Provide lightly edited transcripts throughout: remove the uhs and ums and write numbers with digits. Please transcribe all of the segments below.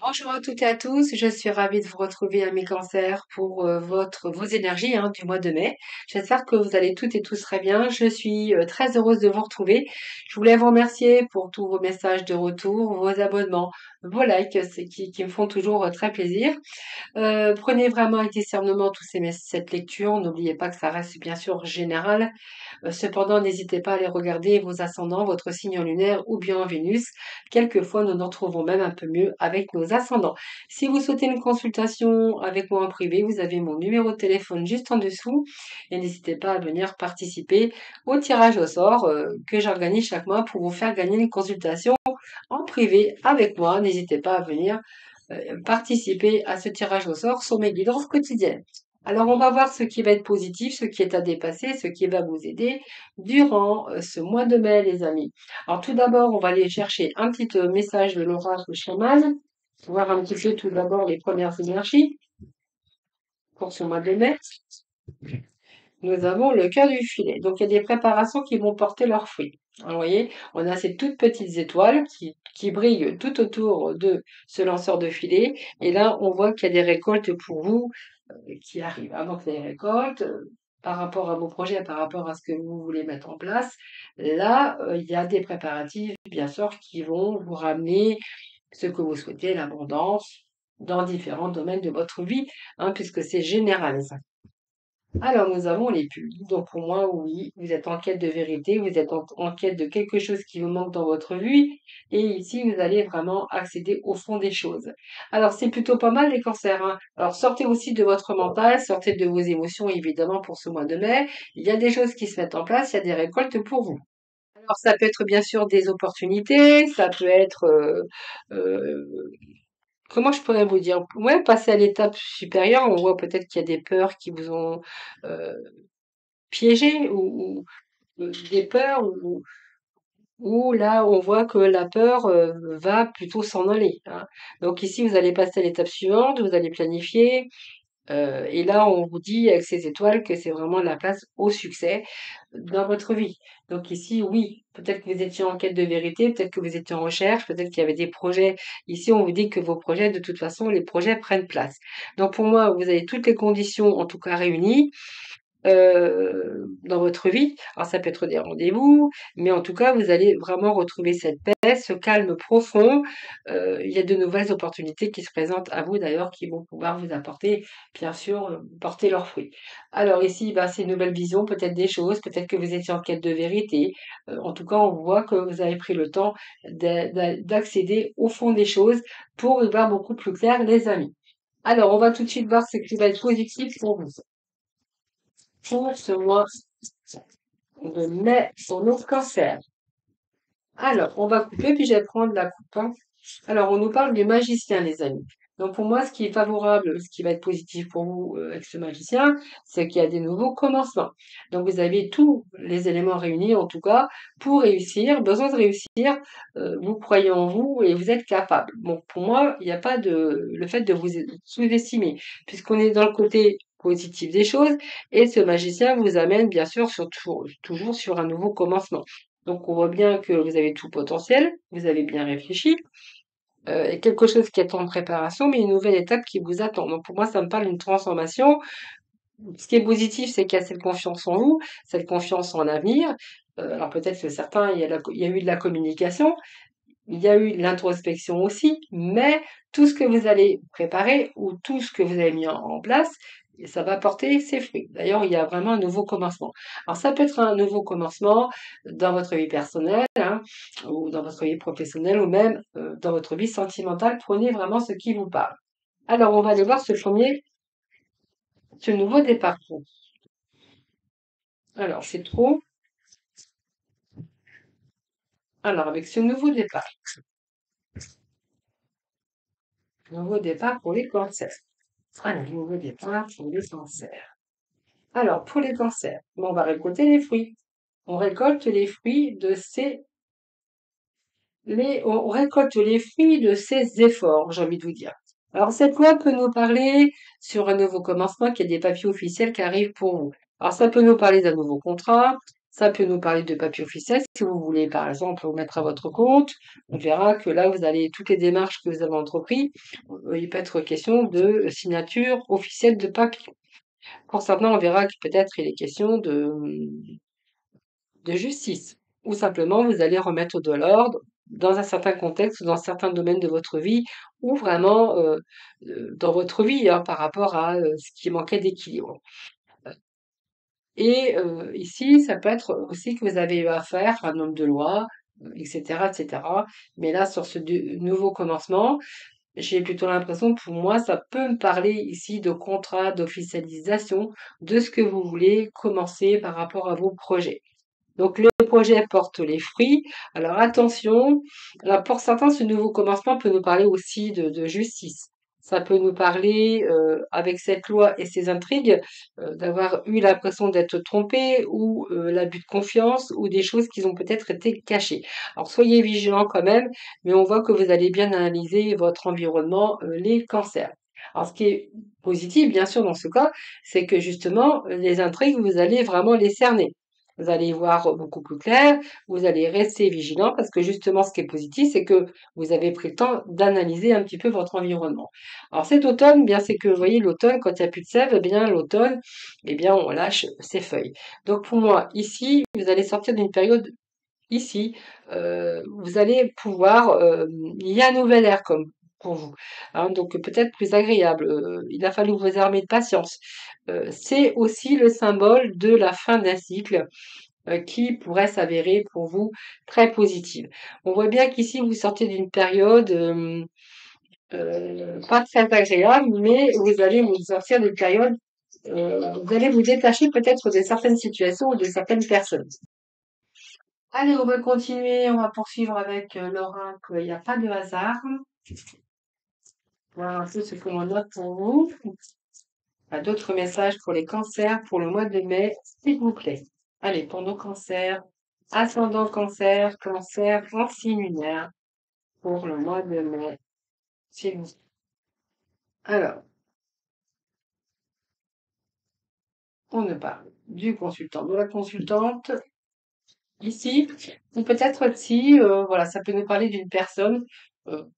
Bonjour à toutes et à tous, je suis ravie de vous retrouver à mes cancers pour vos énergies du mois de mai. J'espère que vous allez toutes et tous très bien. Je suis très heureuse de vous retrouver. Je voulais vous remercier pour tous vos messages de retour, vos abonnements, vos likes, c'est qui me font toujours très plaisir. Prenez vraiment avec discernement cette lecture. N'oubliez pas que ça reste bien sûr général. Cependant, n'hésitez pas à aller regarder vos ascendants, votre signe lunaire ou bien Vénus. Quelquefois, nous nous retrouvons même un peu mieux avec nos ascendants. Si vous souhaitez une consultation avec moi en privé, vous avez mon numéro de téléphone juste en dessous et n'hésitez pas à venir participer au tirage au sort que j'organise chaque mois pour vous faire gagner une consultation en privé avec moi. N'hésitez pas à venir participer à ce tirage au sort sur mes guidances quotidiennes. Alors, on va voir ce qui va être positif, ce qui est à dépasser, ce qui va vous aider durant ce mois de mai, les amis. Alors, tout d'abord, on va aller chercher un petit message de l'oracle chaman, voir un petit peu tout d'abord les premières énergies pour ce mois de mai. Nous avons le cœur du filet. Donc, il y a des préparations qui vont porter leurs fruits. Vous voyez, on a ces toutes petites étoiles qui brillent tout autour de ce lanceur de filet. Et là, on voit qu'il y a des récoltes pour vous qui arrivent. Donc, les récoltes, par rapport à vos projets, par rapport à ce que vous voulez mettre en place, là, il y a des préparatifs, bien sûr, qui vont vous ramener ce que vous souhaitez, l'abondance, dans différents domaines de votre vie, puisque c'est général. Alors, nous avons les pulls. Donc, pour moi, oui, vous êtes en quête de vérité, vous êtes en quête de quelque chose qui vous manque dans votre vie. Et ici, vous allez vraiment accéder au fond des choses. Alors, c'est plutôt pas mal les cancers. Alors, sortez aussi de votre mental, sortez de vos émotions, évidemment, pour ce mois de mai. Il y a des choses qui se mettent en place, il y a des récoltes pour vous. Alors, ça peut être bien sûr des opportunités, ça peut être euh, comment je pourrais vous dire? Ouais, passer à l'étape supérieure, on voit peut-être qu'il y a des peurs qui vous ont euh, piégé ou des peurs où là on voit que la peur va plutôt s'en aller. Donc ici vous allez passer à l'étape suivante, vous allez planifier, et là, on vous dit avec ces étoiles que c'est vraiment la place au succès dans votre vie. Donc ici, oui, peut-être que vous étiez en quête de vérité, peut-être que vous étiez en recherche, peut-être qu'il y avait des projets. Ici, on vous dit que vos projets, de toute façon, les projets prennent place. Donc pour moi, vous avez toutes les conditions, en tout cas réunies, dans votre vie. Alors ça peut être des rendez-vous, mais en tout cas, vous allez vraiment retrouver cette paix, ce calme profond. Il y a de nouvelles opportunités qui se présentent à vous d'ailleurs, qui vont pouvoir vous apporter, bien sûr, porter leurs fruits. Alors ici, bah, c'est une nouvelle vision, peut-être des choses, peut-être que vous étiez en quête de vérité. En tout cas, on voit que vous avez pris le temps d'accéder au fond des choses pour y voir beaucoup plus clair, les amis. Alors, on va tout de suite voir ce qui va être positif pour vous. Pour ce mois de mai pour nos cancers. Alors, on va couper, puis je vais prendre la coupe. Alors, on nous parle du magicien, les amis. Donc, pour moi, ce qui est favorable, ce qui va être positif pour vous avec ce magicien, c'est qu'il y a des nouveaux commencements. Donc, vous avez tous les éléments réunis, en tout cas, pour réussir. Besoin de réussir, vous croyez en vous et vous êtes capable. Donc, pour moi, il n'y a pas le fait de vous sous-estimer, puisqu'on est dans le côté positif des choses, et ce magicien vous amène, bien sûr, toujours sur un nouveau commencement. Donc, on voit bien que vous avez tout potentiel, vous avez bien réfléchi, et quelque chose qui est en préparation, mais une nouvelle étape qui vous attend. Donc, pour moi, ça me parle d'une transformation. Ce qui est positif, c'est qu'il y a cette confiance en vous, cette confiance en l'avenir. Alors, peut-être que certains, il y a eu de la communication, il y a eu de l'introspection aussi, mais tout ce que vous allez préparer ou tout ce que vous avez mis en place, ça va porter ses fruits. D'ailleurs, il y a vraiment un nouveau commencement. Alors, ça peut être un nouveau commencement dans votre vie personnelle, ou dans votre vie professionnelle, ou même dans votre vie sentimentale. Prenez vraiment ce qui vous parle. Alors, on va aller voir ce nouveau départ. Alors, c'est trop. Alors, avec ce nouveau départ pour les cancers. Un nouveau départ pour les cancers. Alors, pour les cancers, bon, on va récolter les fruits. On récolte les fruits de on récolte les fruits de ces efforts, j'ai envie de vous dire. Alors, cette loi peut nous parler sur un nouveau commencement, qu'il y a des papiers officiels qui arrivent pour vous. Alors, ça peut nous parler d'un nouveau contrat, Ça peut nous parler de papier officiel. Si vous voulez, par exemple, vous mettre à votre compte, on verra que là, vous allez toutes les démarches que vous avez entreprises, il peut être question de signature officielle de papier. Pour certains, on verra que peut-être il est question de justice, ou simplement vous allez remettre de l'ordre dans un certain contexte, dans certains domaines de votre vie, ou vraiment dans votre vie, hein, par rapport à ce qui manquait d'équilibre. Et ici, ça peut être aussi que vous avez eu affaire à un homme de loi, et cetera, et cetera. Mais là, sur ce nouveau commencement, j'ai plutôt l'impression, pour moi, ça peut me parler ici de contrat, d'officialisation, de ce que vous voulez commencer par rapport à vos projets. Donc le projet porte les fruits. Alors attention, alors pour certains, ce nouveau commencement peut nous parler aussi de justice. Ça peut nous parler, avec cette loi et ses intrigues, d'avoir eu l'impression d'être trompé ou l'abus de confiance ou des choses qui ont peut-être été cachées. Alors soyez vigilants quand même, mais on voit que vous allez bien analyser votre environnement, les cancers. Alors ce qui est positif, bien sûr, dans ce cas, c'est que justement, les intrigues, vous allez vraiment les cerner. Vous allez y voir beaucoup plus clair, vous allez rester vigilant parce que justement, ce qui est positif, c'est que vous avez pris le temps d'analyser un petit peu votre environnement. Alors cet automne, bien c'est que vous voyez l'automne, quand il n'y a plus de sève, eh bien l'automne, eh bien on lâche ses feuilles. Donc pour moi, ici, vous allez sortir d'une période ici, vous allez pouvoir, il y a un nouvel air comme pour vous, hein, donc peut-être plus agréable. Il a fallu vous armer de patience. C'est aussi le symbole de la fin d'un cycle qui pourrait s'avérer pour vous très positive. On voit bien qu'ici, vous sortez d'une période pas très agréable, mais vous allez vous sortir d'une période, vous allez vous détacher peut-être de certaines situations ou de certaines personnes. Allez, on va continuer, on va poursuivre avec l'oracle. Il n'y a pas de hasard. Voilà un peu ce que l'on note pour vous. Il y a d'autres messages pour les cancers pour le mois de mai, s'il vous plaît. Allez, pour nos cancers, ascendant cancer, cancer, signe lunaire pour le mois de mai, s'il vous plaît. Alors, on ne parle du consultant, de la consultante, ici, ou peut-être si, voilà, ça peut nous parler d'une personne,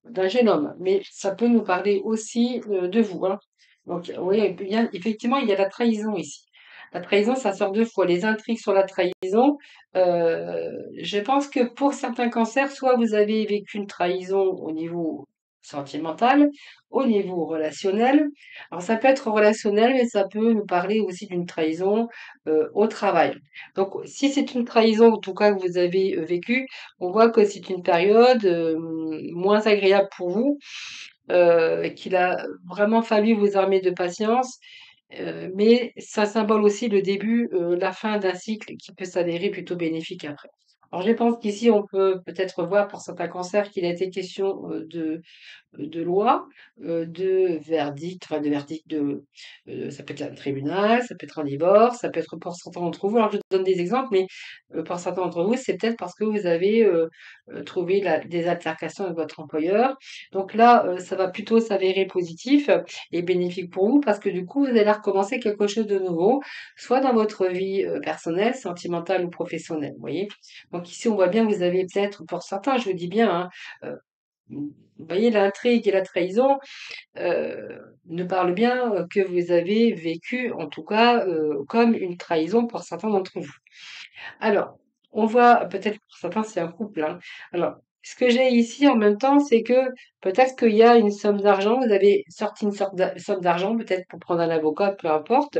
d'un jeune homme, mais ça peut nous parler aussi de vous, hein. Donc, oui, bien, effectivement, il y a la trahison ici. La trahison, ça sort deux fois. Les intrigues sur la trahison, je pense que pour certains cancers, soit vous avez vécu une trahison au niveau sentimental, au niveau relationnel. Alors, ça peut être relationnel, mais ça peut nous parler aussi d'une trahison au travail. Donc, si c'est une trahison, en tout cas, que vous avez vécue, on voit que c'est une période moins agréable pour vous, qu'il a vraiment fallu vous armer de patience, mais ça symbole aussi le début, la fin d'un cycle qui peut s'avérer plutôt bénéfique après. Alors, je pense qu'ici, on peut peut-être voir pour certains cancers qu'il a été question de loi, de verdict, enfin de verdict ça peut être un tribunal, ça peut être un divorce, ça peut être pour certains d'entre vous. Alors je donne des exemples, mais pour certains d'entre vous, c'est peut-être parce que vous avez trouvé des altercations avec votre employeur. Donc là, ça va plutôt s'avérer positif et bénéfique pour vous parce que du coup, vous allez recommencer quelque chose de nouveau, soit dans votre vie personnelle, sentimentale ou professionnelle. Vous voyez? Donc ici, on voit bien que vous avez peut-être, pour certains, je vous dis bien, hein, vous voyez, l'intrigue et la trahison ne parlent bien que vous avez vécu, en tout cas, comme une trahison pour certains d'entre vous. Alors, on voit peut-être pour certains, c'est un couple, hein. Alors, ce que j'ai ici en même temps, c'est que peut-être qu'il y a une somme d'argent, vous avez sorti une sorte somme d'argent, peut-être pour prendre un avocat, peu importe,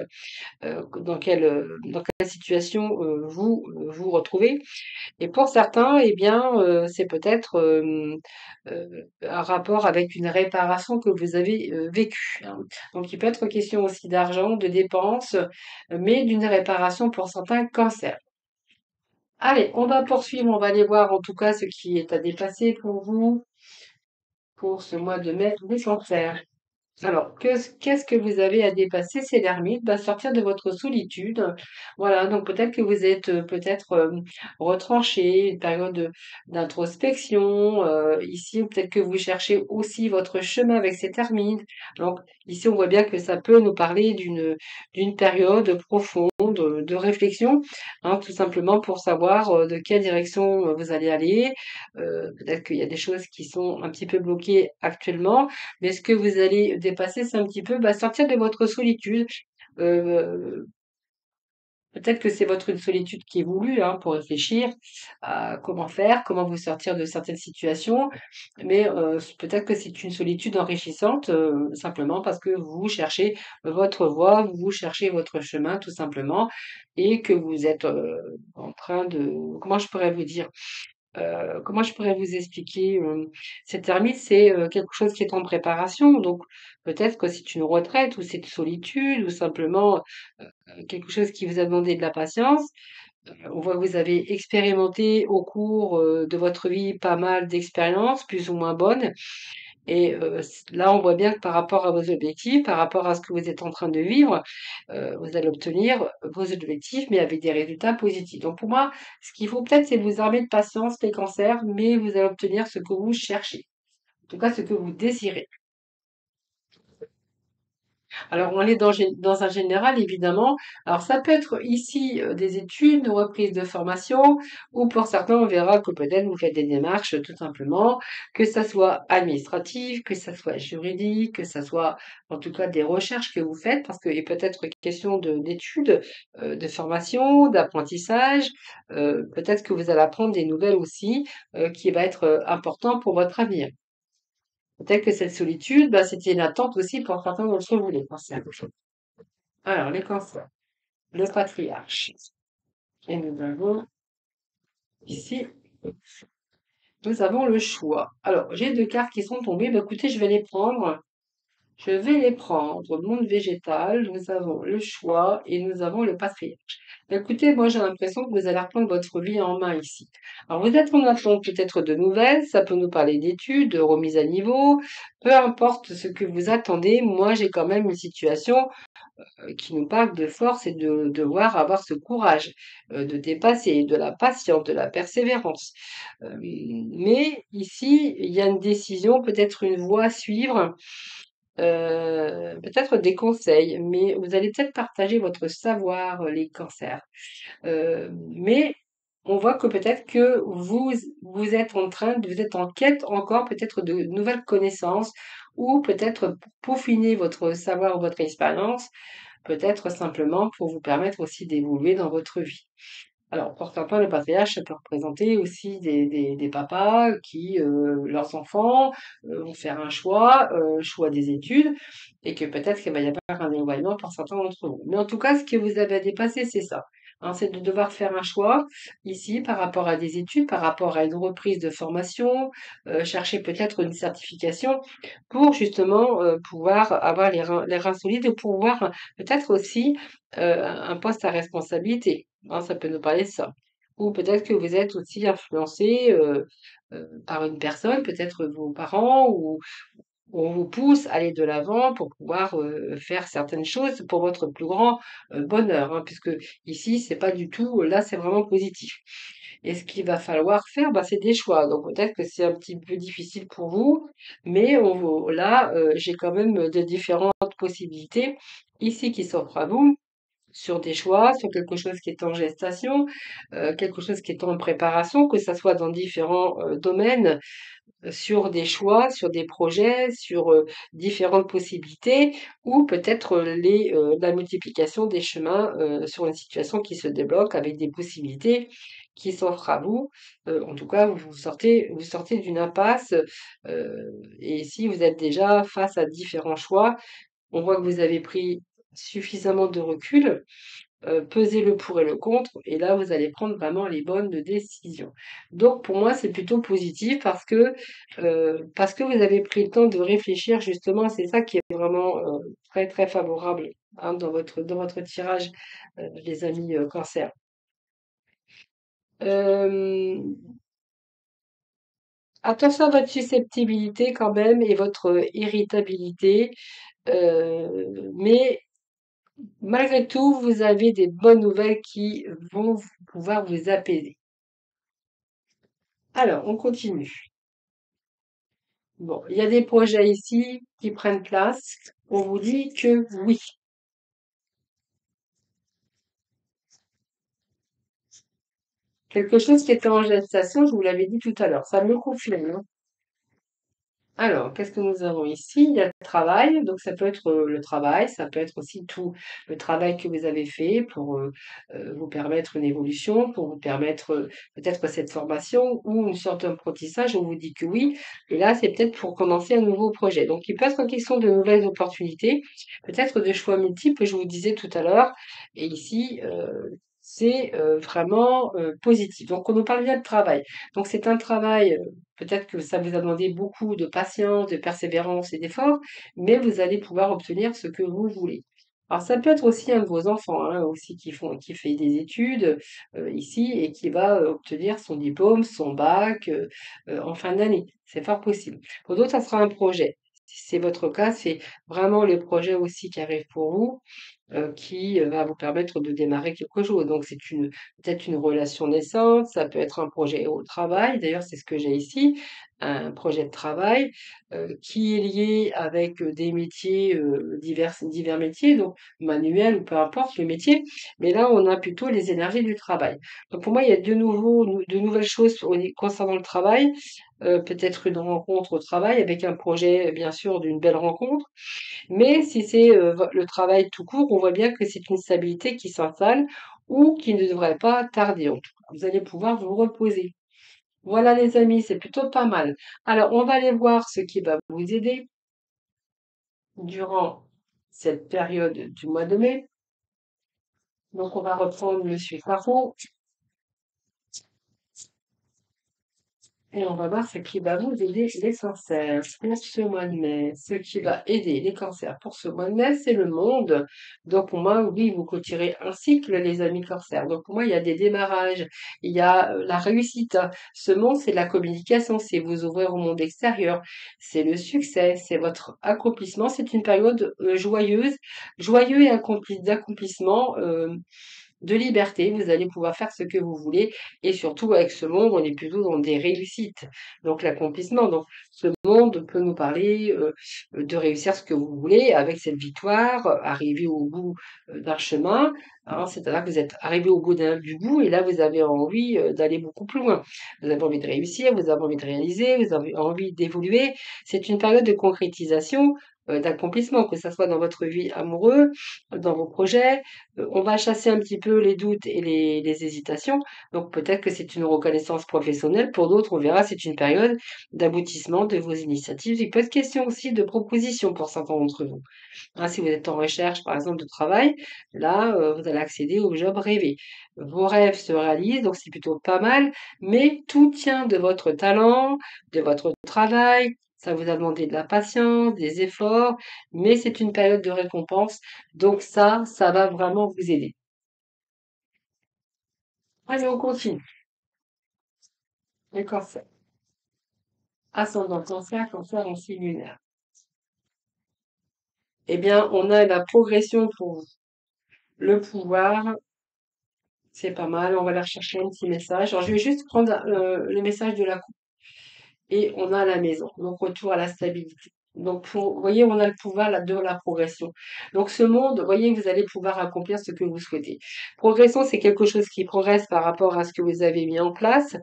dans quelle situation vous vous retrouvez. Et pour certains, eh bien, c'est peut-être, un rapport avec une réparation que vous avez, vécue, hein. Donc il peut être question aussi d'argent, de dépenses, mais d'une réparation pour certains cancers. Allez, on va poursuivre, on va aller voir en tout cas ce qui est à dépasser pour vous, pour ce mois de mai des cancers. Alors, qu'est-ce que vous avez à dépasser? C'est l'ermite, bah, sortir de votre solitude. Voilà, donc peut-être que vous êtes peut-être retranché, une période d'introspection ici, ou peut-être que vous cherchez aussi votre chemin avec cette ermite. Donc ici, on voit bien que ça peut nous parler d'une période profonde de réflexion, hein, tout simplement pour savoir de quelle direction vous allez aller. Peut-être qu'il y a des choses qui sont un petit peu bloquées actuellement, mais ce que vous allez dépasser, c'est un petit peu, bah, sortir de votre solitude. Heu, peut-être que c'est votre une solitude qui est voulue, hein, pour réfléchir à comment faire, comment vous sortir de certaines situations. Mais, peut-être que c'est une solitude enrichissante, simplement parce que vous cherchez votre voie, vous cherchez votre chemin tout simplement et que vous êtes, en train de comment je pourrais vous dire? Comment je pourrais vous expliquer? Cette ermite, c'est, quelque chose qui est en préparation, donc peut-être que c'est une retraite ou c'est une solitude ou simplement, quelque chose qui vous a demandé de la patience. On voit que vous avez expérimenté au cours, de votre vie pas mal d'expériences plus ou moins bonnes et là, on voit bien que par rapport à vos objectifs, par rapport à ce que vous êtes en train de vivre, vous allez obtenir vos objectifs, mais avec des résultats positifs. Donc pour moi, ce qu'il faut peut-être, c'est vous armer de patience, les cancers, mais vous allez obtenir ce que vous cherchez. En tout cas, ce que vous désirez. Alors, on est dans un général, évidemment. Alors, ça peut être ici des études, une reprise de formation, ou pour certains, on verra que peut-être vous faites des démarches tout simplement, que ça soit administratif, que ça soit juridique, que ça soit en tout cas des recherches que vous faites, parce qu'il peut être question d'études, de formation, d'apprentissage. Peut-être que vous allez apprendre des nouvelles aussi, qui va être important pour votre avenir. Peut-être que cette solitude, bah, c'était une attente aussi pour certains d'entre vous, les cancers. Alors, les cancers, le patriarche. Et nous avons ici, nous avons le choix. Alors, j'ai deux cartes qui sont tombées. Bah, écoutez, je vais les prendre. Je vais les prendre. Monde végétal, nous avons le choix et nous avons le patriarche. Bah, écoutez, moi j'ai l'impression que vous allez reprendre votre vie en main ici. Alors vous êtes en attente peut-être de nouvelles, ça peut nous parler d'études, de remise à niveau, peu importe ce que vous attendez, moi j'ai quand même une situation qui nous parle de force et de devoir avoir ce courage, de dépasser, de la patience, de la persévérance. Mais ici, il y a une décision, peut-être une voie à suivre, peut-être des conseils, mais vous allez peut-être partager votre savoir, les cancers. Mais on voit que peut-être que vous êtes en quête encore peut-être de nouvelles connaissances ou peut-être pour peaufiner votre savoir ou votre expérience, peut-être simplement pour vous permettre aussi d'évoluer dans votre vie. Alors, pour certains, le patriarche, ça peut représenter aussi des papas qui, leurs enfants, vont faire un choix, choix des études, et que peut-être qu'il va y avoir un éloignement pour certains d'entre vous. Mais en tout cas, ce que vous avez à dépasser, c'est ça, hein, c'est de devoir faire un choix ici par rapport à des études, par rapport à une reprise de formation, chercher peut-être une certification pour justement, pouvoir avoir les reins solides et pouvoir peut-être aussi, un poste à responsabilité. Hein, ça peut nous parler de ça. Ou peut-être que vous êtes aussi influencé, par une personne, peut-être vos parents ou on vous pousse à aller de l'avant pour pouvoir, faire certaines choses pour votre plus grand, bonheur, hein, puisque ici, c'est pas du tout là, c'est vraiment positif. Et ce qu'il va falloir faire, bah, c'est des choix. Donc peut-être que c'est un petit peu difficile pour vous, mais là, j'ai quand même de différentes possibilités ici qui s'offrent à vous sur des choix, sur quelque chose qui est en gestation, quelque chose qui est en préparation, que ça soit dans différents, domaines, sur des choix, sur des projets, sur, différentes possibilités ou peut-être, la multiplication des chemins, sur une situation qui se débloque avec des possibilités qui s'offrent à vous. En tout cas, vous sortez d'une impasse, et ici vous êtes déjà face à différents choix. On voit que vous avez pris suffisamment de recul, pesez le pour et le contre et là, vous allez prendre vraiment les bonnes décisions. Donc pour moi, c'est plutôt positif parce que vous avez pris le temps de réfléchir justement, c'est ça qui est vraiment, très, très favorable, hein, dans votre tirage, les amis, cancer. Hem Attention à votre susceptibilité quand même et votre irritabilité, mais malgré tout, vous avez des bonnes nouvelles qui vont pouvoir vous apaiser. Alors, on continue. Bon, il y a des projets ici qui prennent place. On vous dit que oui. Quelque chose qui était en gestation, je vous l'avais dit tout à l'heure. Ça me confirme, hein. Alors, qu'est-ce que nous avons ici? Il y a le travail, donc ça peut être le travail, ça peut être aussi tout le travail que vous avez fait pour vous permettre une évolution, pour vous permettre peut-être cette formation ou une sorte d'apprentissage. On vous dit que oui, et là, c'est peut-être pour commencer un nouveau projet. Donc, il peut être en question de nouvelles opportunités, peut-être de choix multiples, je vous disais tout à l'heure, et ici, c'est vraiment positif. Donc, on nous parle bien de travail. Donc, c'est un travail. Peut-être que ça vous a demandé beaucoup de patience, de persévérance et d'efforts, mais vous allez pouvoir obtenir ce que vous voulez. Alors ça peut être aussi un de vos enfants, hein, aussi qui fait des études ici et qui va obtenir son diplôme, son bac en fin d'année. C'est fort possible. Pour d'autres, ça sera un projet. Si c'est votre cas, c'est vraiment le projet aussi qui arrive pour vous qui va vous permettre de démarrer quelque chose. Donc c'est une peut-être une relation naissante, ça peut être un projet au travail, d'ailleurs c'est ce que j'ai ici, un projet de travail, qui est lié avec, des métiers, divers métiers, donc manuels ou peu importe le métier, mais là on a plutôt les énergies du travail. Donc pour moi, il y a de nouvelles choses concernant le travail, peut-être une rencontre au travail avec un projet, bien sûr, d'une belle rencontre, mais si c'est, le travail tout court, on voit bien que c'est une stabilité qui s'installe ou qui ne devrait pas tarder en tout cas. Vous allez pouvoir vous reposer. Voilà les amis, c'est plutôt pas mal. Alors on va aller voir ce qui va vous aider durant cette période du mois de mai. Donc on va reprendre Monsieur Faro. Et on va voir ce qui va vous aider les cancers pour ce mois de mai. Ce qui va aider les cancers pour ce mois de mai, c'est le monde. Donc pour moi, oui, vous clôturez un cycle, les amis cancers. Donc pour moi, il y a des démarrages, il y a la réussite. Ce monde, c'est la communication, c'est vous ouvrir au monde extérieur, c'est le succès, c'est votre accomplissement. C'est une période joyeuse, joyeux et d'accomplissement. De liberté, vous allez pouvoir faire ce que vous voulez et surtout avec ce monde, on est plutôt dans des réussites, donc l'accomplissement. Donc ce monde peut nous parler de réussir ce que vous voulez avec cette victoire, arriver au bout d'un chemin, hein, c'est-à-dire que vous êtes arrivé au bout du bout et là vous avez envie d'aller beaucoup plus loin. Vous avez envie de réussir, vous avez envie de réaliser, vous avez envie d'évoluer. C'est une période de concrétisation, d'accomplissement, que ça soit dans votre vie amoureuse, dans vos projets, on va chasser un petit peu les doutes et les hésitations. Donc peut-être que c'est une reconnaissance professionnelle. Pour d'autres, on verra, c'est une période d'aboutissement de vos initiatives. Il peut être question aussi de propositions pour certains d'entre vous. Hein, si vous êtes en recherche, par exemple, de travail, là, vous allez accéder au job rêvé. Vos rêves se réalisent, donc c'est plutôt pas mal, mais tout tient de votre talent, de votre travail. Ça vous a demandé de la patience, des efforts, mais c'est une période de récompense, donc ça va vraiment vous aider. Allez, on continue. Les cancers. Ascendant cancer, cancer en signe lunaire. Eh bien, on a la progression pour vous. Le pouvoir, c'est pas mal. On va aller rechercher un petit message. Alors, je vais juste prendre le message de la coupe. Et on a la maison. Donc, retour à la stabilité. Donc, vous voyez, on a le pouvoir de la progression. Donc, ce monde, vous voyez, vous allez pouvoir accomplir ce que vous souhaitez. Progression, c'est quelque chose qui progresse par rapport à ce que vous avez mis en place.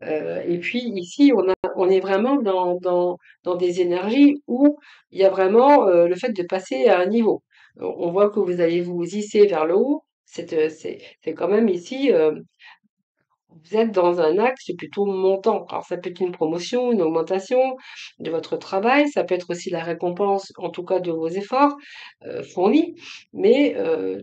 Et puis ici, on est vraiment dans des énergies où il y a vraiment le fait de passer à un niveau. On voit que vous allez vous hisser vers le haut. C'est quand même ici, vous êtes dans un axe plutôt montant. Alors ça peut être une promotion, une augmentation de votre travail, ça peut être aussi la récompense, en tout cas de vos efforts fournis. Mais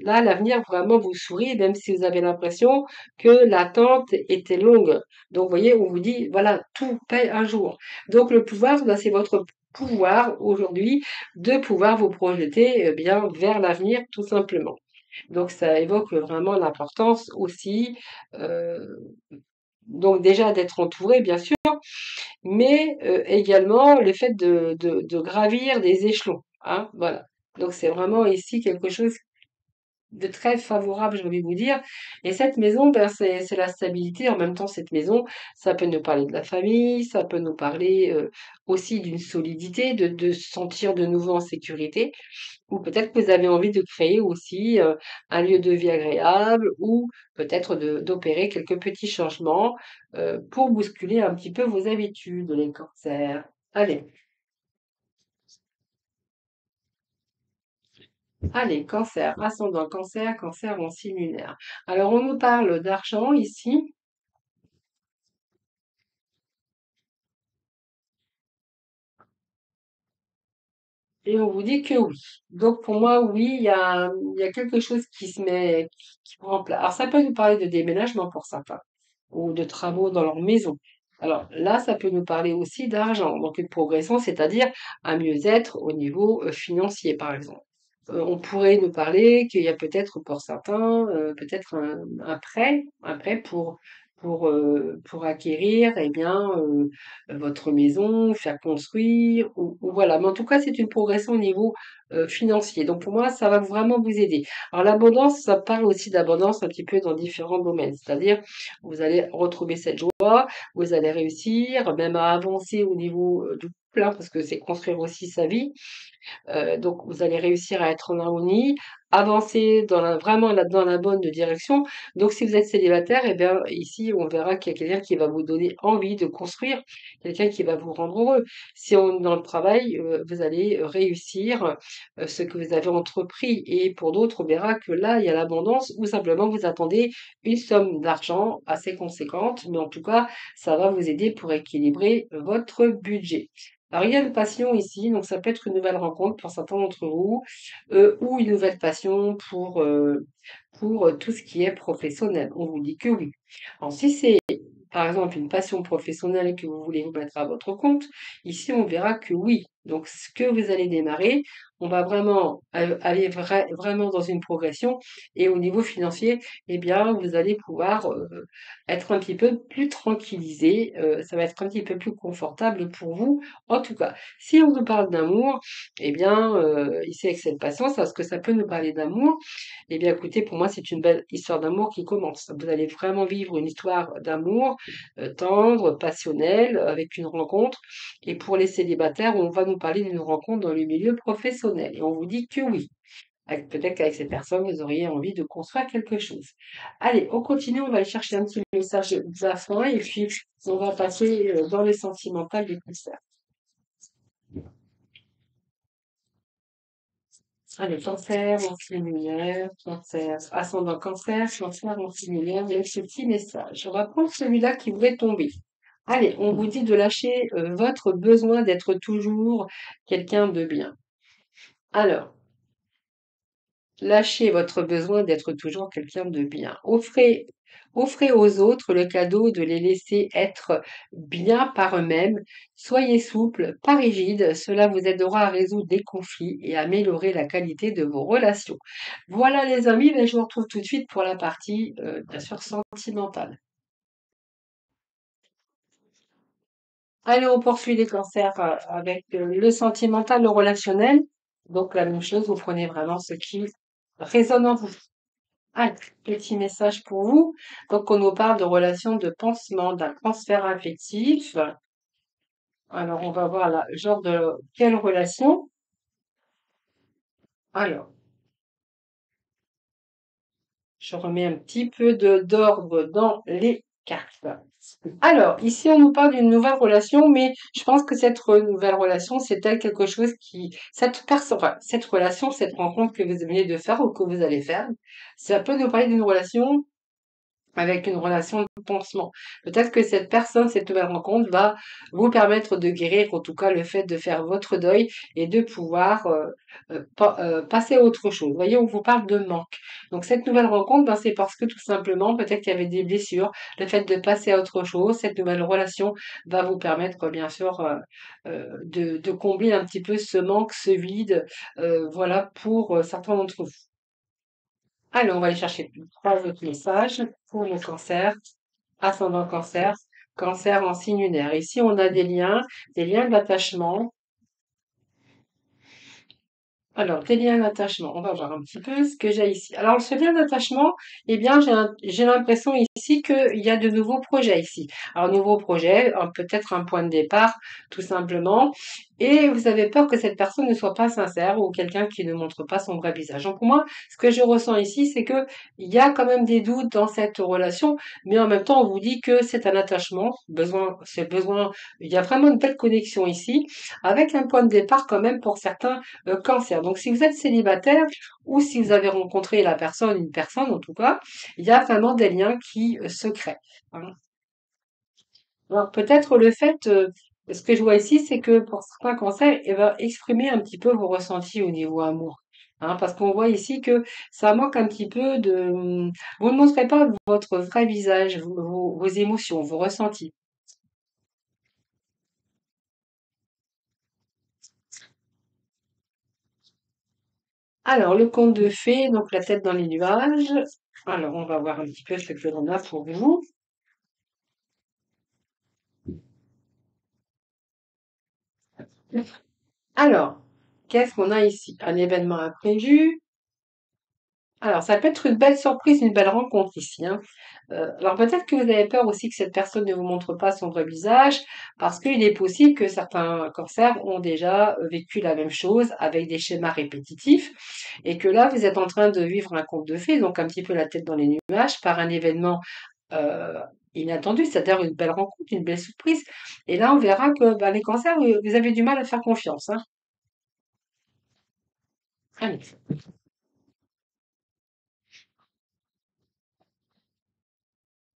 là, l'avenir vraiment vous sourit, même si vous avez l'impression que l'attente était longue. Donc, vous voyez, on vous dit, voilà, tout paye un jour. Donc, le pouvoir, là, c'est votre pouvoir aujourd'hui de pouvoir vous projeter bien vers l'avenir, tout simplement. Donc, ça évoque vraiment l'importance aussi euh, Donc déjà d'être entouré, bien sûr, mais également le fait de gravir des échelons, hein, voilà. Donc c'est vraiment ici quelque chose de très favorable, j'ai envie de vous dire. Et cette maison, ben, c'est la stabilité. En même temps, cette maison, ça peut nous parler de la famille, ça peut nous parler aussi d'une solidité, de se sentir de nouveau en sécurité. Ou peut-être que vous avez envie de créer aussi un lieu de vie agréable ou peut-être d'opérer quelques petits changements pour bousculer un petit peu vos habitudes, les cancers. Allez, allez, cancer, ascendant cancer, cancer en signe lunaire. Alors, on nous parle d'argent ici. Et on vous dit que oui. Donc pour moi, oui, il y a quelque chose qui se met, qui prend place. Alors ça peut nous parler de déménagement pour certains, ou de travaux dans leur maison. Alors là, ça peut nous parler aussi d'argent, donc une progression, c'est-à-dire un mieux-être au niveau financier, par exemple. On pourrait nous parler qu'il y a peut-être pour certains, peut-être un prêt pour acquérir, eh bien, votre maison, faire construire, ou voilà. Mais en tout cas, c'est une progression au niveau financier. Donc pour moi, ça va vraiment vous aider. Alors l'abondance, ça parle aussi d'abondance un petit peu dans différents domaines. C'est-à-dire, vous allez retrouver cette joie, vous allez réussir, même à avancer au niveau du couple, hein, parce que c'est construire aussi sa vie. Donc vous allez réussir à être en harmonie, avancer dans la bonne direction. Donc si vous êtes célibataire, eh bien ici on verra qu'il y a quelqu'un qui va vous donner envie de construire, quelqu'un qui va vous rendre heureux. Si on est dans le travail, vous allez réussir ce que vous avez entrepris. Et pour d'autres, on verra que là, il y a l'abondance ou simplement vous attendez une somme d'argent assez conséquente, mais en tout cas, ça va vous aider pour équilibrer votre budget. Alors, il y a une passion ici, donc ça peut être une nouvelle rencontre pour certains d'entre vous, ou une nouvelle passion pour tout ce qui est professionnel. On vous dit que oui. Alors, si c'est par exemple une passion professionnelle que vous voulez vous mettre à votre compte, ici on verra que oui. Donc, ce que vous allez démarrer, on va vraiment aller vraiment dans une progression. Et au niveau financier, eh bien, vous allez pouvoir être un petit peu plus tranquillisé. Ça va être un petit peu plus confortable pour vous. En tout cas, si on nous parle d'amour, eh bien, ici avec cette patience, parce que ça peut nous parler d'amour, eh bien, écoutez, pour moi, c'est une belle histoire d'amour qui commence. Vous allez vraiment vivre une histoire d'amour tendre, passionnelle, avec une rencontre. Et pour les célibataires, on va nous parler d'une rencontre dans le milieu professionnel. Et on vous dit que oui. Peut-être qu'avec cette personne, vous auriez envie de construire quelque chose. Allez, on continue, on va aller chercher un petit message de la fin et puis on va passer dans les sentimentales du concert. Allez, cancer, en lumière, cancer, ascendant cancer, cancer, en lumière, et ce petit message. On va prendre celui-là qui vous est tombé. Allez, on vous dit de lâcher votre besoin d'être toujours quelqu'un de bien. Alors, lâchez votre besoin d'être toujours quelqu'un de bien. Offrez aux autres le cadeau de les laisser être bien par eux-mêmes. Soyez souple, pas rigide. Cela vous aidera à résoudre des conflits et à améliorer la qualité de vos relations. Voilà les amis, ben, je vous retrouve tout de suite pour la partie, bien sûr, sentimentale. Allez, on poursuit les cancers avec le sentimental, le relationnel. Donc la même chose, vous prenez vraiment ce qui résonne en vous. Ah, petit message pour vous. Donc, on nous parle de relations de pansement, d'un transfert affectif. Alors, on va voir là, genre de quelle relation. Alors, je remets un petit peu d'ordre dans les cartes. Alors, ici, on nous parle d'une nouvelle relation, mais je pense que cette nouvelle relation, c'est elle quelque chose cette personne, enfin, cette relation, cette rencontre que vous venez de faire ou que vous allez faire, ça peut nous parler d'une relation avec une relation de pansement. Peut-être que cette personne, cette nouvelle rencontre va vous permettre de guérir, en tout cas le fait de faire votre deuil et de pouvoir passer à autre chose. Vous voyez, on vous parle de manque. Donc cette nouvelle rencontre, ben, c'est parce que tout simplement, peut-être qu'il y avait des blessures. Le fait de passer à autre chose, cette nouvelle relation va vous permettre, bien sûr, de combler un petit peu ce manque, ce vide, voilà, pour certains d'entre vous. Allez, on va aller chercher trois autres messages pour le cancer. ascendant cancer, cancer en signe lunaire. Ici, on a des liens d'attachement. Alors, tes liens d'attachement, on va voir un petit peu ce que j'ai ici. Alors, ce lien d'attachement, eh bien, j'ai l'impression ici qu'il y a de nouveaux projets ici. Alors, nouveaux projets, peut-être un point de départ, tout simplement. Et vous avez peur que cette personne ne soit pas sincère ou quelqu'un qui ne montre pas son vrai visage. Donc, pour moi, ce que je ressens ici, c'est que il y a quand même des doutes dans cette relation, mais en même temps, on vous dit que c'est un attachement, il y a vraiment une belle connexion ici, avec un point de départ quand même pour certains cancer. Donc, si vous êtes célibataire ou si vous avez rencontré la personne, une personne en tout cas, il y a vraiment des liens qui se créent, hein. Alors, peut-être le fait, ce que je vois ici, c'est que pour certains cancers, il va exprimer un petit peu vos ressentis au niveau amour. Hein, parce qu'on voit ici que ça manque un petit peu de... Vous ne montrez pas votre vrai visage, vos émotions, vos ressentis. Alors, le conte de fées, donc la tête dans les nuages. Alors, on va voir un petit peu ce que l'on a pour vous. Alors, qu'est-ce qu'on a ici? Un événement imprévu. Alors, ça peut être une belle surprise, une belle rencontre ici, hein. Alors, peut-être que vous avez peur aussi que cette personne ne vous montre pas son vrai visage, parce qu'il est possible que certains cancers ont déjà vécu la même chose avec des schémas répétitifs, et que là, vous êtes en train de vivre un conte de fées, donc un petit peu la tête dans les nuages, par un événement euh, inattendu, c'est-à-dire une belle rencontre, une belle surprise. Et là, on verra que bah, les cancers, vous avez du mal à faire confiance, hein. Allez.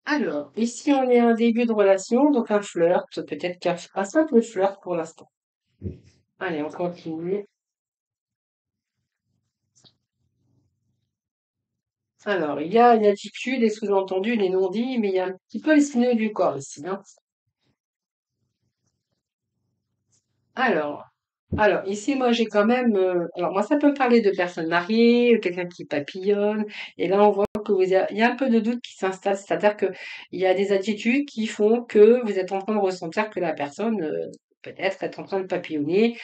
Alors, ici, on est un début de relation, donc un flirt, peut-être un simple flirt pour l'instant. Allez, on continue. Alors, il y a une attitude, des sous-entendus, des non-dits, mais il y a un petit peu les signaux du corps ici, hein. Alors, alors, ici, moi, j'ai quand même... alors, moi, ça peut me parler de personnes mariées, quelqu'un qui papillonne, et là, on voit que il y a un peu de doute qui s'installe, c'est-à-dire que il y a des attitudes qui font que vous êtes en train de ressentir que la personne, peut-être, est en train de papillonner,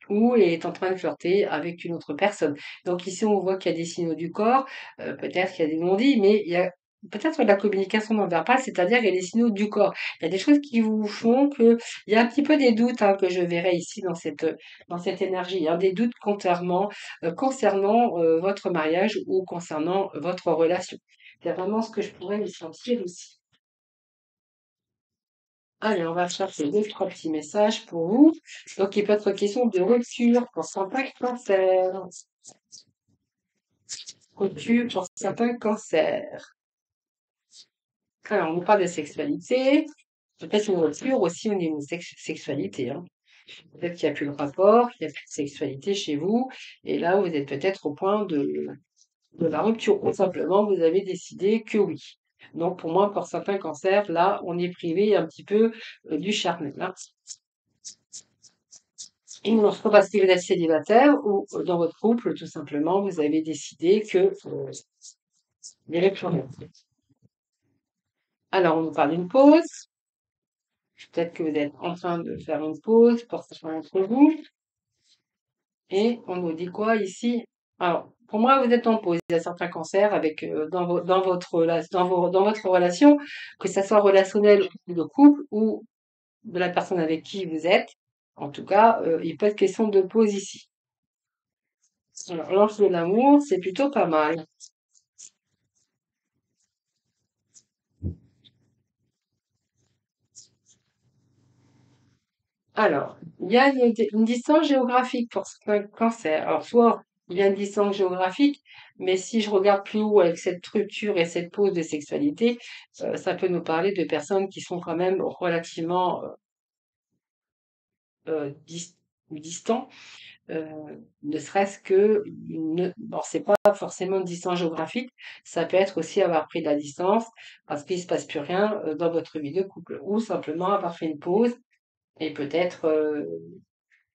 ou est en train de flirter avec une autre personne. Donc ici, on voit qu'il y a des signaux du corps, peut-être qu'il y a des non-dits, mais il y a peut-être de la communication non verbale, c'est-à-dire qu'il y a des signaux du corps. Il y a des choses qui vous font que il y a un petit peu des doutes, hein, que je verrai ici dans cette énergie, hein, des doutes concernant votre mariage ou concernant votre relation. C'est vraiment ce que je pourrais y sentir ici. Allez, on va chercher deux, trois petits messages pour vous. Donc, il peut être question de rupture pour certains cancers. Rupture pour certains cancers. Alors, on nous parle de sexualité. Peut-être une rupture aussi au niveau sexualité, hein. Peut-être qu'il n'y a plus de rapport, qu'il n'y a plus de sexualité chez vous. Et là, vous êtes peut-être au point de la rupture. Ou simplement, vous avez décidé que oui. Donc, pour moi, pour certains cancers, là, on est privé un petit peu du charme, hein. Il ne faut pas si vous êtes célibataire ou dans votre couple, tout simplement, vous avez décidé que il n'y avait plus rien. Alors, on nous parle d'une pause. Peut-être que vous êtes en train de faire une pause pour certains d'entre vous. Et on nous dit quoi ici? Alors, pour moi, vous êtes en pause. Il y a certains cancers avec dans votre dans votre relation, que ça soit relationnel ou de couple ou de la personne avec qui vous êtes. En tout cas, il peut être question de pause ici. Alors, l'ange de l'amour, c'est plutôt pas mal. Alors, il y a une distance géographique pour certains cancers. Alors, soit il y a une distance géographique, mais si je regarde plus haut avec cette rupture et cette pause de sexualité, ça peut nous parler de personnes qui sont quand même relativement distants, ne serait-ce que, bon, c'est pas forcément une distance géographique, ça peut être aussi avoir pris de la distance parce qu'il se passe plus rien dans votre vie de couple, ou simplement avoir fait une pause et peut-être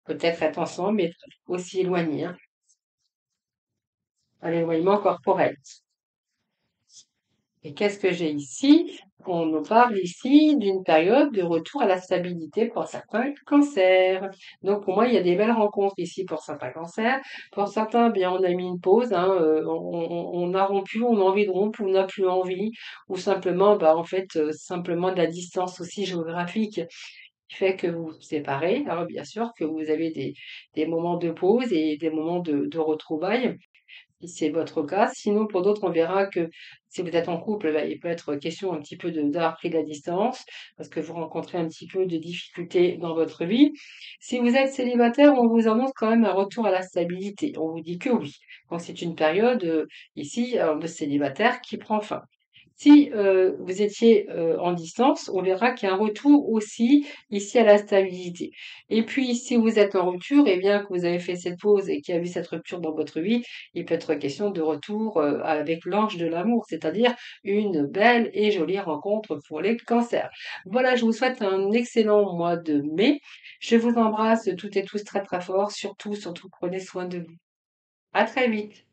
être ensemble, mais aussi éloignés, hein, à l'éloignement corporel. Et qu'est-ce que j'ai ici? On nous parle ici d'une période de retour à la stabilité pour certains cancers. Donc pour moi, il y a des belles rencontres ici pour certains cancers. Pour certains, bien, on a mis une pause, hein, on a rompu, on a envie de rompre, on n'a plus envie, ou simplement, bah, en fait, simplement de la distance aussi géographique qui fait que vous vous séparez. Alors bien sûr que vous avez des moments de pause et des moments de retrouvailles si c'est votre cas. Sinon, pour d'autres, on verra que si vous êtes en couple, bah, il peut être question un petit peu d'avoir pris de la distance parce que vous rencontrez un petit peu de difficultés dans votre vie. Si vous êtes célibataire, on vous annonce quand même un retour à la stabilité. On vous dit que oui. Donc c'est une période ici de célibataire qui prend fin. Si vous étiez en distance, on verra qu'il y a un retour aussi ici à la stabilité. Et puis, si vous êtes en rupture, et bien que vous avez fait cette pause et qu'il y a eu cette rupture dans votre vie, il peut être question de retour avec l'ange de l'amour, c'est-à-dire une belle et jolie rencontre pour les cancers. Voilà, je vous souhaite un excellent mois de mai. Je vous embrasse toutes et tous très très fort. Surtout, surtout, prenez soin de vous. À très vite.